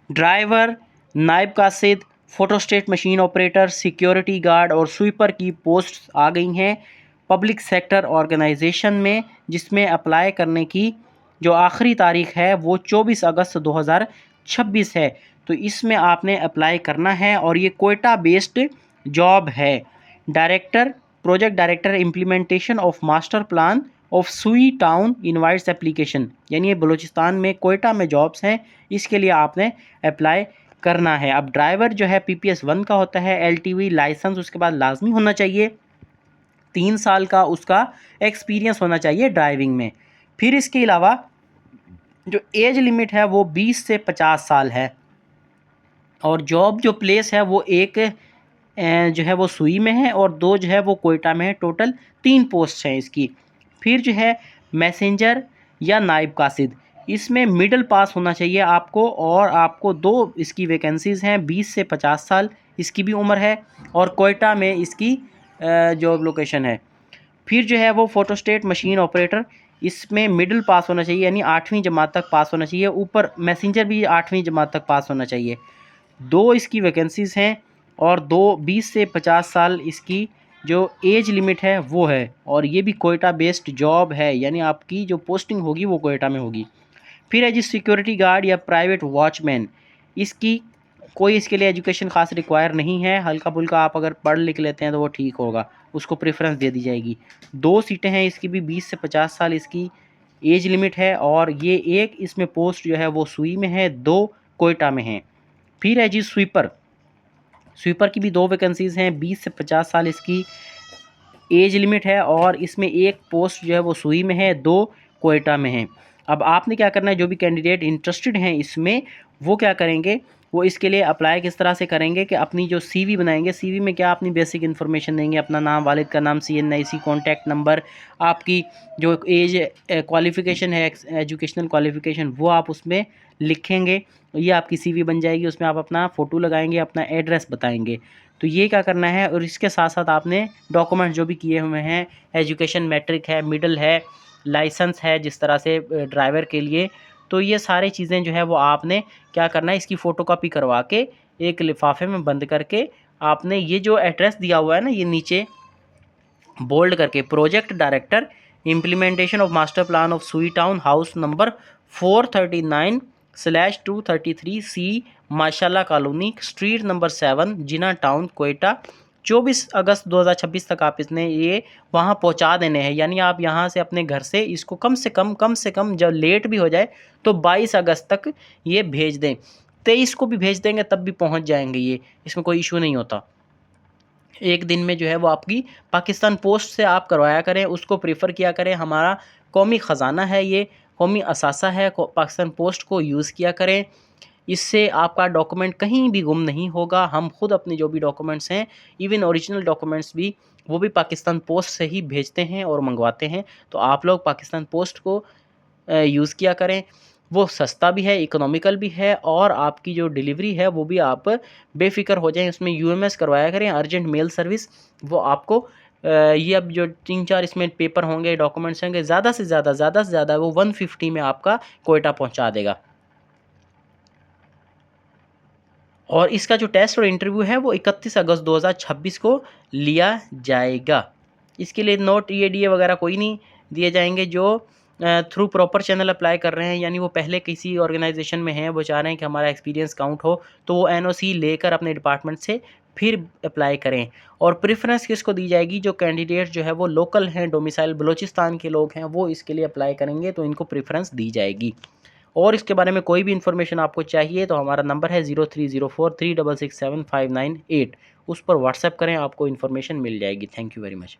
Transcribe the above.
Driver, नायब कासिद, photostat machine operator, security guard और स्वीपर की पोस्ट आ गई हैं पब्लिक सेक्टर ऑर्गेनाइजेशन में, जिसमें अप्लाई करने की जो आखिरी तारीख है वो 24 अगस्त 2026 है। तो इसमें आपने अप्लाई करना है और ये कोयटा बेस्ड जॉब है। Director, project director implementation of master plan of सुई टाउन इनवाइट्स एप्लीकेशन, यानी ये बलूचिस्तान में कोयटा में जॉब्स हैं, इसके लिए आपने अप्लाई करना है। अब ड्राइवर जो है PPS 1 का होता है, LTV लाइसेंस उसके बाद लाजमी होना चाहिए, 3 साल का उसका एक्सपीरियंस होना चाहिए ड्राइविंग में। फिर इसके अलावा जो एज लिमिट है वो 20 से 50 साल है और जॉब जो प्लेस है वो एक जो है वो सुई में है और 2 जो है वो कोयटा में है। टोटल 3 पोस्ट हैं इसकी। फिर जो है मैसेंजर या नायब कासिद, इसमें मिडिल पास होना चाहिए आपको और आपको 2 इसकी वैकेंसीज़ हैं, 20 से 50 साल इसकी भी उम्र है और कोयटा में इसकी जॉब लोकेशन है। फिर जो है वो फोटोस्टेट मशीन ऑपरेटर, इसमें मिडिल पास होना चाहिए, यानी 8वीं जमात तक पास होना चाहिए। ऊपर मैसेंजर भी 8वीं जमात तक पास होना चाहिए। 2 इसकी वैकेंसीज़ हैं और 20 से 50 साल इसकी जो एज लिमिट है वो है और ये भी कोयटा बेस्ड जॉब है, यानी आपकी जो पोस्टिंग होगी वो कोयटा में होगी। फिर है जी सिक्योरिटी गार्ड या प्राइवेट वॉचमैन, इसकी कोई इसके लिए एजुकेशन खास रिक्वायर नहीं है, हल्का फुल्का आप अगर पढ़ लिख लेते हैं तो वो ठीक होगा, उसको प्रेफरेंस दे दी जाएगी। 2 सीटें हैं इसकी भी, 20 से 50 साल इसकी एज लिमिट है और ये एक इसमें पोस्ट जो है वो सुई में है, 2 कोयटा में हैं। फिर है जी स्वीपर, स्वीपर की भी 2 वैकेंसीज़ हैं, 20 से 50 साल इसकी एज लिमिट है और इसमें एक पोस्ट जो है वो सुई में है, 2 कोयटा में है। अब आपने क्या करना है, जो भी कैंडिडेट इंटरेस्टेड हैं इसमें वो क्या करेंगे, वो इसके लिए अप्लाई किस तरह से करेंगे कि अपनी जो CV बनाएंगे, CV में क्या अपनी बेसिक इन्फॉर्मेशन देंगे, अपना नाम, वालिद का नाम, CNIC, कॉन्टैक्ट नंबर, आपकी जो एज क्वालिफ़िकेशन है, एजुकेशनल क्वालिफ़िकेशन वो आप उसमें लिखेंगे। ये आपकी CV बन जाएगी, उसमें आप अपना फ़ोटो लगाएंगे, अपना एड्रेस बताएंगे। तो ये क्या करना है और इसके साथ साथ आपने डॉक्यूमेंट जो भी किए हुए हैं, एजुकेशन मैट्रिक है, मिडल है, लाइसेंस है जिस तरह से ड्राइवर के लिए, तो ये सारी चीज़ें जो है वो आपने क्या करना है, इसकी फ़ोटोकॉपी करवा के एक लिफाफे में बंद करके आपने ये जो एड्रेस दिया हुआ है ना, ये नीचे बोल्ड करके, project director implementation of master plan of सुई टाउन, हाउस नंबर 439/233C, माशाल्लाह कॉलोनी, स्ट्रीट नंबर 7, जिना टाउन, कोयटा, 24 अगस्त 2026 तक आप इसने ये वहाँ पहुँचा देने हैं। यानी आप यहाँ से अपने घर से इसको कम से कम जब लेट भी हो जाए तो 22 अगस्त तक ये भेज दें। 23 को भी भेज देंगे तब भी पहुँच जाएंगे ये, इसमें कोई इशू नहीं होता। एक दिन में जो है वो आपकी पाकिस्तान पोस्ट से आप करवाया करें, उसको प्रेफर किया करें। हमारा कौमी ख़जाना है, ये कौमी असासा है, पाकिस्तान पोस्ट को यूज़ किया करें। इससे आपका डॉक्यूमेंट कहीं भी गुम नहीं होगा। हम खुद अपने जो भी डॉक्यूमेंट्स हैं, इवन ओरिजिनल डॉक्यूमेंट्स भी, वो भी पाकिस्तान पोस्ट से ही भेजते हैं और मंगवाते हैं। तो आप लोग पाकिस्तान पोस्ट को यूज़ किया करें, वो सस्ता भी है, इकोनॉमिकल भी है और आपकी जो डिलीवरी है वो भी आप बेफ़िक्र हो जाएं। उसमें UMS करवाया करें, अर्जेंट मेल सर्विस, वो आपको ये अब जो 3-4 इसमें पेपर होंगे, डॉक्यूमेंट्स होंगे, ज़्यादा से ज़्यादा वो 150 में आपका कोयटा पहुंचा देगा। और इसका जो टेस्ट और इंटरव्यू है वो 31 अगस्त 2026 को लिया जाएगा। इसके लिए नोट EADA वगैरह कोई नहीं दिए जाएंगे। जो थ्रू प्रॉपर चैनल अप्लाई कर रहे हैं, यानी वो पहले किसी ऑर्गेनाइजेशन में हैं, वो चाह रहे हैं कि हमारा एक्सपीरियंस काउंट हो, तो वो NOC लेकर अपने डिपार्टमेंट से फिर अप्लाई करें। और प्रेफरेंस किसको दी जाएगी, जो कैंडिडेट जो है वो लोकल हैं, डोमिसाइल बलूचिस्तान के लोग हैं, वो इसके लिए अप्लाई करेंगे तो इनको प्रेफरेंस दी जाएगी। और इसके बारे में कोई भी इन्फॉर्मेशन आपको चाहिए तो हमारा नंबर है 0304366759 8, उस पर व्हाट्सएप करें, आपको इन्फॉर्मेशन मिल जाएगी। Thank you very much.